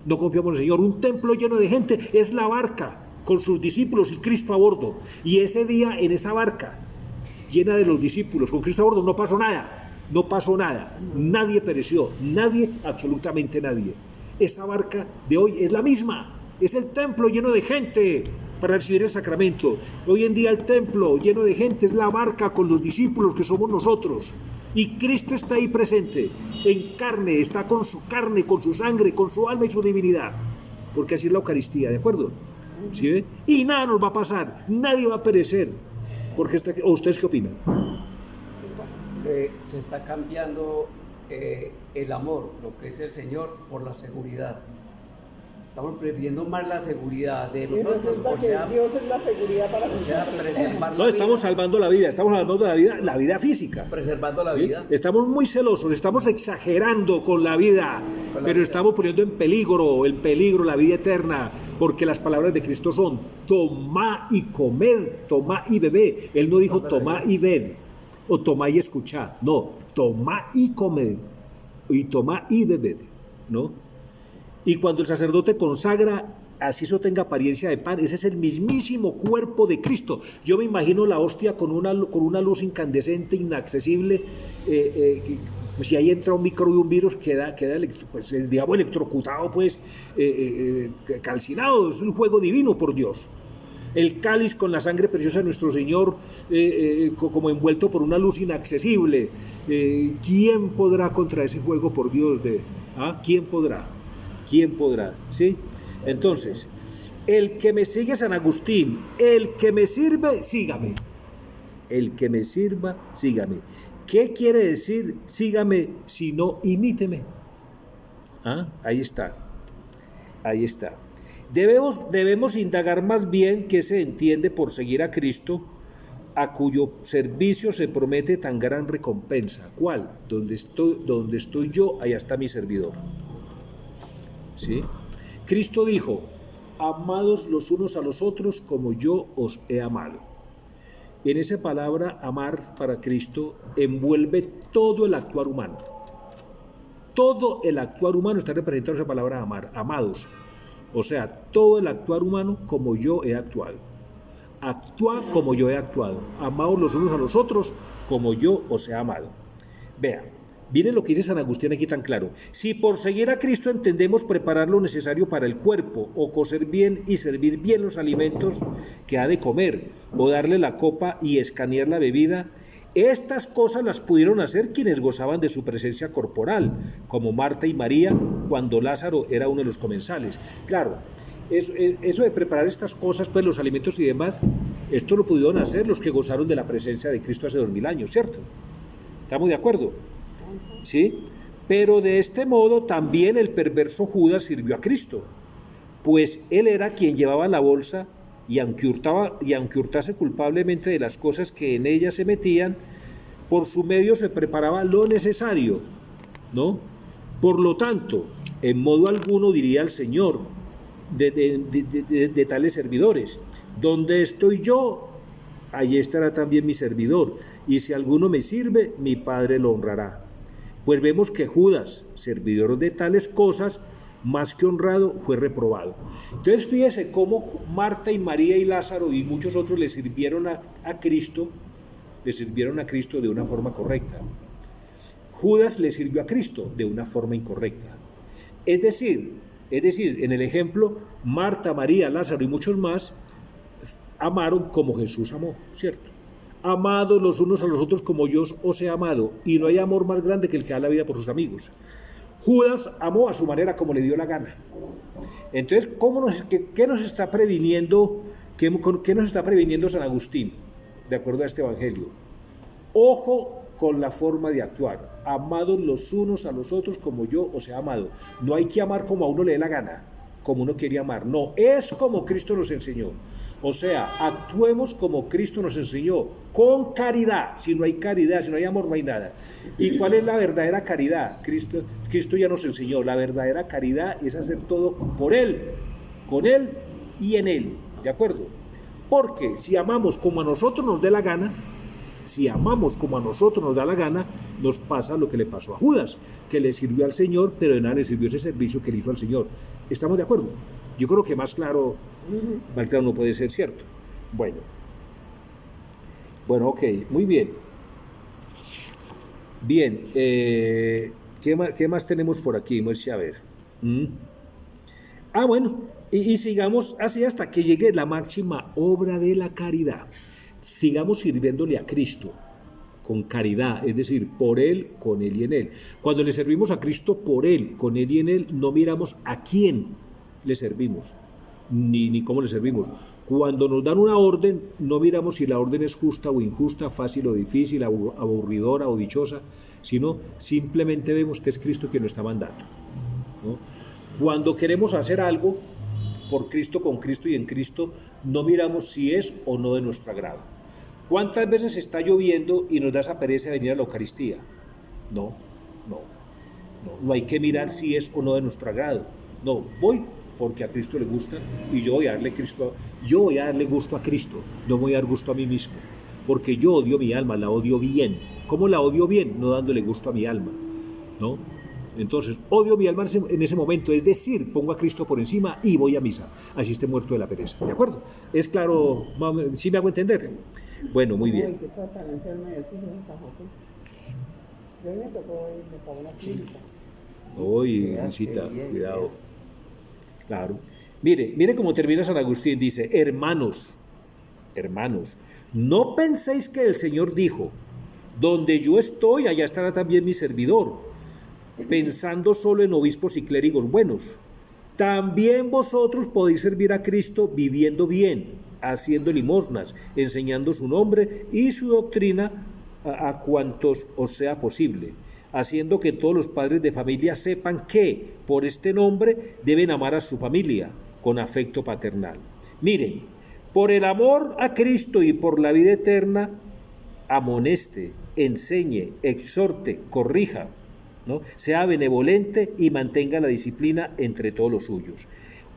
[SPEAKER 1] no confiamos en el Señor. Un templo lleno de gente es la barca, con sus discípulos y Cristo a bordo, y ese día en esa barca, llena de los discípulos, con Cristo a bordo, no pasó nada, nadie pereció, absolutamente nadie. Esa barca de hoy es la misma. Es el templo lleno de gente para recibir el sacramento. Hoy en día el templo lleno de gente es la barca con los discípulos que somos nosotros. Y Cristo está ahí presente, en carne, está con su carne, con su sangre, con su alma y su divinidad. Porque así es la Eucaristía, ¿de acuerdo? ¿Sí ve? Y nada nos va a pasar, nadie va a perecer. Porque ¿ustedes qué opinan?
[SPEAKER 4] Se está cambiando el amor, lo que es el Señor, por la seguridad. Estamos prefiriendo más la seguridad de nosotros,
[SPEAKER 3] o sea, Dios es la seguridad para nosotros.
[SPEAKER 1] No, estamos salvando la vida, la vida física.
[SPEAKER 4] Preservando la
[SPEAKER 1] ¿Sí?
[SPEAKER 4] vida.
[SPEAKER 1] Estamos muy celosos, estamos exagerando con la vida, pero estamos poniendo en peligro la vida eterna, porque las palabras de Cristo son: tomá y comed, tomá y bebed. Él no dijo tomá y ved, o tomá y escuchad, no, tomá y comed, y tomá y bebed, ¿no? Y cuando el sacerdote consagra, así eso tenga apariencia de pan, ese es el mismísimo cuerpo de Cristo. Yo me imagino la hostia con una luz incandescente, inaccesible, pues si ahí entra un microbio, un virus, queda pues, digamos, electrocutado, pues, calcinado. Es un juego divino, por Dios. El cáliz con la sangre preciosa de nuestro Señor, como envuelto por una luz inaccesible. ¿Quién podrá contra ese juego, por Dios? ¿Quién podrá? ¿Quién podrá? ¿Sí? Entonces, el que me sigue, San Agustín, el que me sirve, sígame. El que me sirva, sígame. ¿Qué quiere decir sígame si no imíteme? Ahí está. Debemos indagar más bien qué se entiende por seguir a Cristo, a cuyo servicio se promete tan gran recompensa. ¿Cuál? Donde estoy yo, allá está mi servidor. ¿Sí? Cristo dijo: amados los unos a los otros como yo os he amado. En esa palabra amar para Cristo envuelve todo el actuar humano. Todo el actuar humano está representado en esa palabra amar, amados. O sea, todo el actuar humano como yo he actuado. Actúa como yo he actuado. Amaos los unos a los otros como yo os he amado. Vean. Miren lo que dice San Agustín aquí tan claro. Si por seguir a Cristo entendemos preparar lo necesario para el cuerpo, o cocer bien y servir bien los alimentos que ha de comer, o darle la copa y escanear la bebida, estas cosas las pudieron hacer quienes gozaban de su presencia corporal, como Marta y María, cuando Lázaro era uno de los comensales. Claro, eso de preparar estas cosas, pues los alimentos y demás, esto lo pudieron hacer los que gozaron de la presencia de Cristo hace 2000 años, ¿cierto? ¿Estamos de acuerdo? ¿Sí? Pero de este modo también el perverso Judas sirvió a Cristo, pues él era quien llevaba la bolsa, y aunque hurtase culpablemente de las cosas que en ella se metían, por su medio se preparaba lo necesario, ¿no? Por lo tanto, en modo alguno diría el Señor de tales servidores: donde estoy yo, allí estará también mi servidor, y si alguno me sirve, mi Padre lo honrará. Pues vemos que Judas, servidor de tales cosas, más que honrado, fue reprobado. Entonces fíjese cómo Marta y María y Lázaro y muchos otros le sirvieron a Cristo de una forma correcta. Judas le sirvió a Cristo de una forma incorrecta. Es decir, en el ejemplo, Marta, María, Lázaro y muchos más amaron como Jesús amó, ¿cierto? Amados los unos a los otros como yo os he amado, y no hay amor más grande que el que da la vida por sus amigos. Judas amó a su manera como le dio la gana. Entonces, ¿qué nos está previniendo? ¿Qué nos está previniendo San Agustín, de acuerdo a este evangelio? Ojo con la forma de actuar. Amados los unos a los otros como yo os he amado. No hay que amar como a uno le dé la gana, como uno quiere amar. No, es como Cristo nos enseñó. O sea, actuemos como Cristo nos enseñó, con caridad. Si no hay caridad, si no hay amor, no hay nada. ¿Y cuál es la verdadera caridad? Cristo ya nos enseñó. La verdadera caridad es hacer todo por Él, con Él y en Él. ¿De acuerdo? Porque si amamos como a nosotros nos dé la gana, nos pasa lo que le pasó a Judas, que le sirvió al Señor, pero de nada le sirvió ese servicio que le hizo al Señor. ¿Estamos de acuerdo? Yo creo que más claro no puede ser, ¿cierto? Bueno, ok, muy bien. Bien, ¿qué más tenemos por aquí? Vamos a ver. Bueno, y sigamos así hasta que llegue la máxima obra de la caridad. Sigamos sirviéndole a Cristo con caridad, es decir, por Él, con Él y en Él. Cuando le servimos a Cristo por Él, con Él y en Él, no miramos a quién le servimos, ni cómo le servimos. Cuando nos dan una orden, no miramos si la orden es justa o injusta, fácil o difícil, aburridora o dichosa, sino simplemente vemos que es Cristo quien nos está mandando, ¿no? Cuando queremos hacer algo por Cristo, con Cristo y en Cristo, no miramos si es o no de nuestro agrado. ¿Cuántas veces está lloviendo y nos da esa pereza de venir a la Eucaristía? No hay que mirar si es o no de nuestro agrado. No, voy porque a Cristo le gusta y yo voy a darle gusto a Cristo, no voy a dar gusto a mí mismo, porque yo odio mi alma, la odio bien. ¿Cómo la odio bien? No dándole gusto a mi alma, ¿no? Entonces, odio mi alma en ese momento, es decir, pongo a Cristo por encima y voy a misa, así esté muerto de la pereza, ¿de acuerdo? ¿Es claro? ¿Sí me hago entender? Bueno, muy bien.
[SPEAKER 3] Que está tan enfermo y así en San José. Yo me tocó irme para una clínica.
[SPEAKER 1] Uy, Juancita, cuidado. Claro. Mire cómo termina San Agustín, dice, hermanos, no penséis que el Señor dijo, donde yo estoy, allá estará también mi servidor, pensando solo en obispos y clérigos buenos. También vosotros podéis servir a Cristo viviendo bien, haciendo limosnas, enseñando su nombre y su doctrina a cuantos os sea posible, haciendo que todos los padres de familia sepan que por este nombre deben amar a su familia con afecto paternal. Miren, por el amor a Cristo y por la vida eterna, amoneste, enseñe, exhorte, corrija, ¿no? Sea benevolente y mantenga la disciplina entre todos los suyos.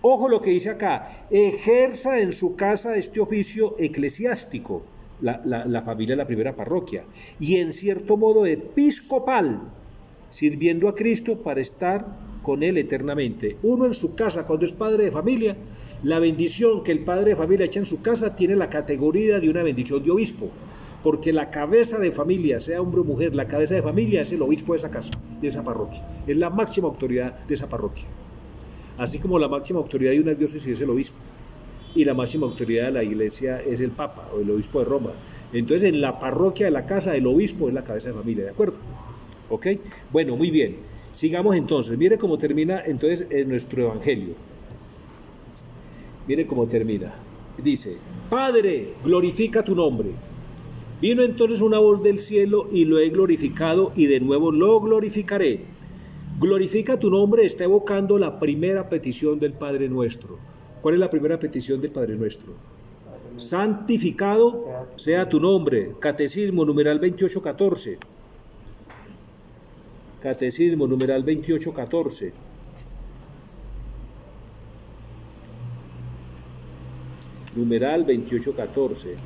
[SPEAKER 1] Ojo lo que dice acá, ejerza en su casa este oficio eclesiástico, la familia de la primera parroquia, y en cierto modo episcopal, sirviendo a Cristo para estar con Él eternamente. Uno en su casa, cuando es padre de familia, la bendición que el padre de familia echa en su casa tiene la categoría de una bendición de obispo, porque la cabeza de familia, sea hombre o mujer, la cabeza de familia es el obispo de esa casa, de esa parroquia, es la máxima autoridad de esa parroquia. Así como la máxima autoridad de una diócesis es el obispo, y la máxima autoridad de la iglesia es el Papa o el obispo de Roma. Entonces, en la parroquia de la casa, el obispo es la cabeza de familia, ¿de acuerdo? ¿Ok? Bueno, muy bien. Sigamos entonces. Mire cómo termina entonces en nuestro evangelio. Mire cómo termina. Dice, Padre, glorifica tu nombre. Vino entonces una voz del cielo y lo he glorificado y de nuevo lo glorificaré. Glorifica tu nombre está evocando la primera petición del Padre Nuestro. ¿Cuál es la primera petición del Padre Nuestro? Santificado sea tu nombre. Catecismo, numeral 2814. Catecismo, numeral 2814. Numeral 2814.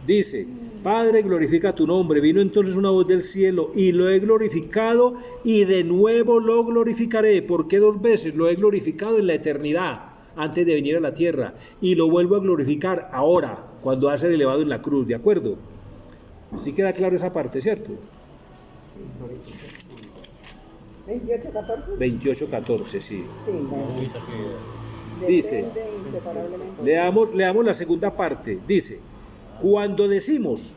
[SPEAKER 1] Dice, Padre, glorifica tu nombre. Vino entonces una voz del cielo, y lo he glorificado, y de nuevo lo glorificaré. ¿Por qué 2 veces? Lo he glorificado en la eternidad, antes de venir a la tierra, y lo vuelvo a glorificar ahora, cuando va a ser elevado en la cruz, ¿de acuerdo? ¿Sí queda claro esa parte, cierto?
[SPEAKER 3] 28:14.
[SPEAKER 1] 28:14, sí.
[SPEAKER 3] Sí,
[SPEAKER 1] Dice,
[SPEAKER 3] depende inseparablemente.
[SPEAKER 1] leamos la segunda parte. Dice, cuando decimos,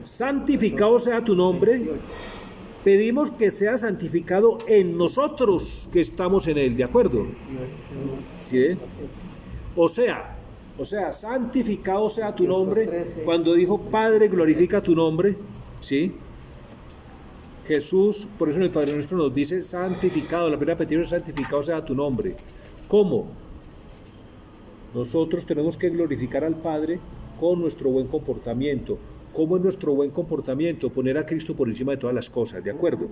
[SPEAKER 1] santificado sea tu nombre, pedimos que sea santificado en nosotros que estamos en él, ¿de acuerdo? ¿Sí? O sea, santificado sea tu nombre. Cuando dijo, Padre, glorifica tu nombre, ¿sí? Jesús, por eso en el Padre Nuestro nos dice, santificado, la primera petición es santificado sea tu nombre. ¿Cómo? Nosotros tenemos que glorificar al Padre con nuestro buen comportamiento. ¿Cómo es nuestro buen comportamiento? Poner a Cristo por encima de todas las cosas, ¿de acuerdo?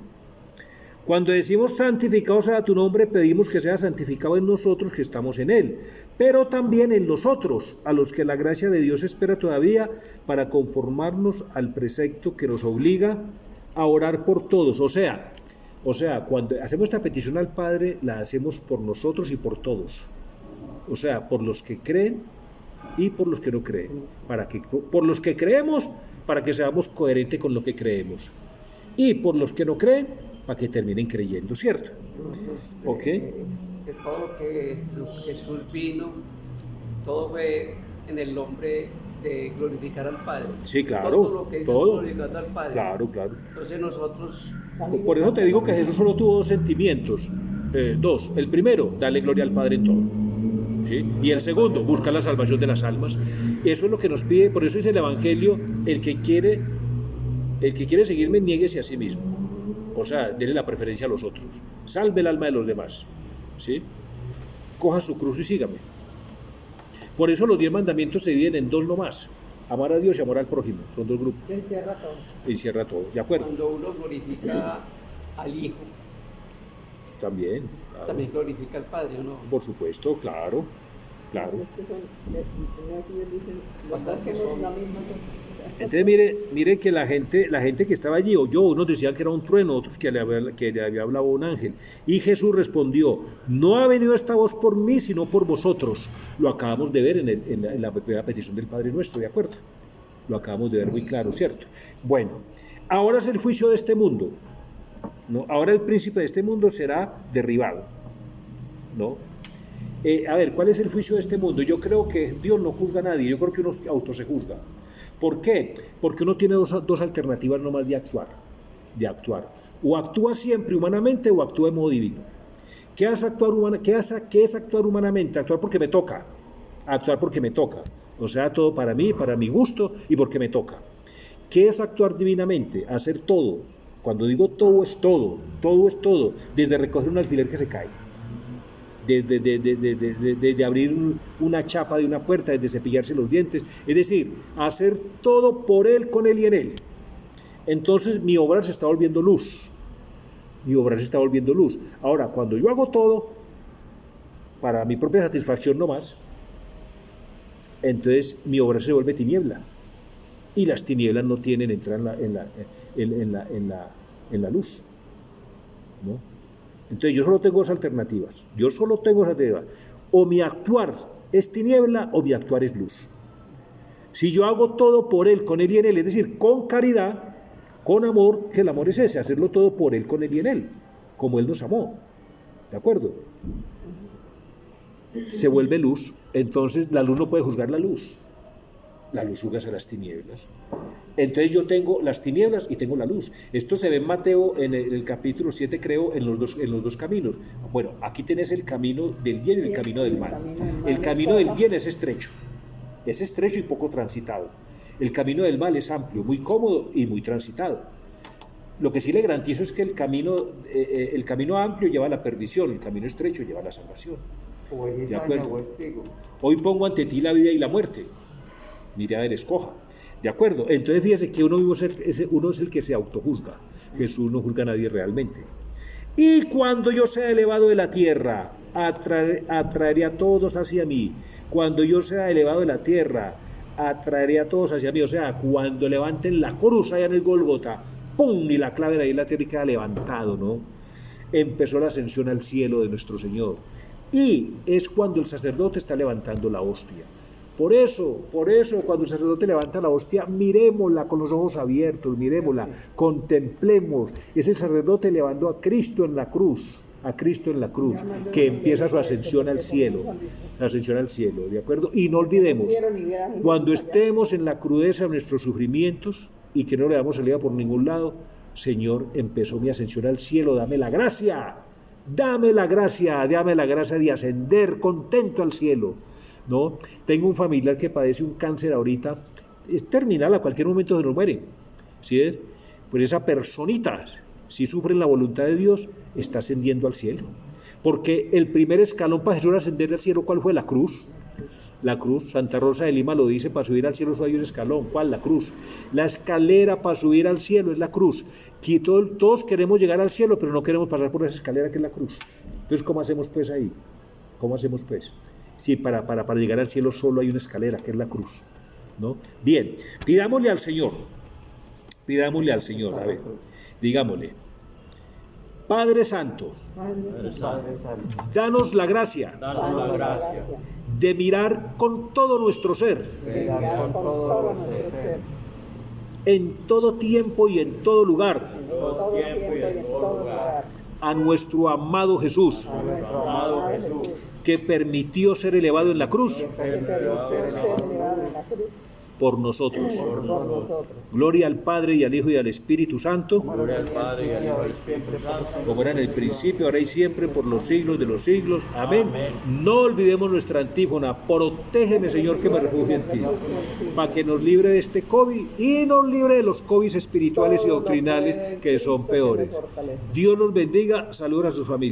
[SPEAKER 1] Cuando decimos santificado sea tu nombre, pedimos que sea santificado en nosotros que estamos en Él, pero también en los otros, a los que la gracia de Dios espera todavía para conformarnos al precepto que nos obliga a orar por todos. O sea, cuando hacemos esta petición al Padre, la hacemos por nosotros y por todos. O sea, por los que creen y por los que no creen. Por los que creemos, para que seamos coherentes con lo que creemos. Y por los que no creen, para que terminen creyendo, ¿cierto? ¿Ok?
[SPEAKER 4] De todo lo que Jesús vino, todo fue en el nombre de glorificar al Padre.
[SPEAKER 1] Sí, claro.
[SPEAKER 4] Todo lo que hizo
[SPEAKER 1] Todo.
[SPEAKER 4] glorificando al Padre.
[SPEAKER 1] Claro.
[SPEAKER 4] Entonces nosotros...
[SPEAKER 1] Por eso te digo que Jesús solo tuvo 2 sentimientos. 2. El primero, darle gloria al Padre en todo. ¿Sí? Y el segundo, buscar la salvación de las almas. Eso es lo que nos pide, por eso dice el Evangelio, el que quiere seguirme, niéguese a sí mismo. O sea, déle la preferencia a los otros. Salve el alma de los demás. ¿Sí? Coja su cruz y sígame. Por eso los 10 mandamientos se dividen en 2 nomás. Amar a Dios y amar al prójimo. Son 2 grupos.
[SPEAKER 3] Encierra todo.
[SPEAKER 1] Encierra todo. ¿De acuerdo?
[SPEAKER 4] Cuando uno glorifica al Hijo,
[SPEAKER 1] También. Claro.
[SPEAKER 4] también glorifica al Padre, ¿o no?
[SPEAKER 1] Por supuesto, claro.
[SPEAKER 3] Es que son, ellos dicen, los dos somos la misma cosa.
[SPEAKER 1] Entonces mire que la gente que estaba allí oyó, unos decían que era un trueno, otros que le había hablado un ángel. Y Jesús respondió, no ha venido esta voz por mí, sino por vosotros. Lo acabamos de ver en la primera petición del Padre Nuestro, ¿de acuerdo? Lo acabamos de ver muy claro, ¿cierto? Bueno, ahora es el juicio de este mundo, ¿no? Ahora el príncipe de este mundo será derribado, ¿no? A ver, ¿cuál es el juicio de este mundo? Yo creo que Dios no juzga a nadie, yo creo que uno auto se juzga. ¿Por qué? Porque uno tiene dos alternativas nomás de actuar. O actúa siempre humanamente o actúa de modo divino. ¿Qué es actuar humanamente? Actuar porque me toca. Actuar porque me toca. O sea, todo para mí, para mi gusto y porque me toca. ¿Qué es actuar divinamente? Hacer todo. Cuando digo todo es todo. Todo es todo. Desde recoger un alfiler que se cae. Desde abrir una chapa de una puerta, desde cepillarse los dientes, es decir, hacer todo por Él, con Él y en Él. Entonces mi obra se está volviendo luz. Ahora, cuando yo hago todo para mi propia satisfacción nomás, entonces mi obra se vuelve tiniebla. Y las tinieblas no tienen entrada en la luz, ¿no? Entonces yo solo tengo 2 alternativas. O mi actuar es tiniebla o mi actuar es luz. Si yo hago todo por Él, con Él y en Él, es decir, con caridad, con amor, que el amor es ese, hacerlo todo por Él, con Él y en Él, como Él nos amó. ¿De acuerdo? Se vuelve luz. Entonces la luz no puede juzgar la luz. La luz juzga a las tinieblas. Entonces yo tengo las tinieblas y tengo la luz. Esto se ve en Mateo, en el capítulo 7, creo, en los dos caminos. Bueno, aquí tenés el camino del bien y el camino del mal. El camino del bien es estrecho y poco transitado. El camino del mal es amplio, muy cómodo y muy transitado. Lo que sí le garantizo es que el camino amplio lleva a la perdición, el camino estrecho lleva a la salvación. ¿De acuerdo? Hoy pongo ante ti la vida y la muerte. Mire a ver, escoja. ¿De acuerdo? Entonces fíjese que uno es el que se autojuzga. Jesús no juzga a nadie realmente. Y cuando yo sea elevado de la tierra, atraeré a todos hacia mí. Cuando yo sea elevado de la tierra, atraeré a todos hacia mí. O sea, cuando levanten la cruz allá en el Gólgota, ¡pum! Y la clave de ahí en la tierra y queda levantado, ¿no? Empezó la ascensión al cielo de nuestro Señor. Y es cuando el sacerdote está levantando la hostia. Por eso, cuando el sacerdote levanta la hostia, miremosla con los ojos abiertos, miremosla, contemplemos. Es el sacerdote elevando a Cristo en la cruz, que empieza su ascensión al cielo, ¿de acuerdo? Y no olvidemos, cuando estemos en la crudeza de nuestros sufrimientos y que no le damos salida por ningún lado, Señor, empezó mi ascensión al cielo, dame la gracia de ascender contento al cielo, ¿no? Tengo un familiar que padece un cáncer ahorita, es terminal, a cualquier momento se nos muere, ¿sí es? Pues esa personita, si sufre en la voluntad de Dios, está ascendiendo al cielo, porque el primer escalón para Jesús ascender al cielo, ¿cuál fue? La cruz. La cruz, Santa Rosa de Lima lo dice, para subir al cielo solo hay un escalón. ¿Cuál? La cruz. La escalera para subir al cielo es la cruz. Que todos queremos llegar al cielo, pero no queremos pasar por esa escalera que es la cruz. Entonces, ¿cómo hacemos pues ahí? ¿Cómo hacemos pues? Sí, para llegar al cielo solo hay una escalera, que es la cruz, ¿no? Bien, pidámosle al Señor, a ver, digámosle: Padre Santo, danos la gracia de mirar con todo nuestro ser, en todo tiempo y en todo lugar, a nuestro amado Jesús, que permitió ser elevado en la cruz por nosotros. Gloria al Padre y al Hijo y al Espíritu Santo, como era en el principio, ahora y siempre, por los siglos de los siglos. Amén. No olvidemos nuestra antífona: protégeme, Señor, que me refugio en ti, para que nos libre de este COVID y nos libre de los COVID espirituales y doctrinales que son peores. Dios los bendiga. Saludos a sus familias.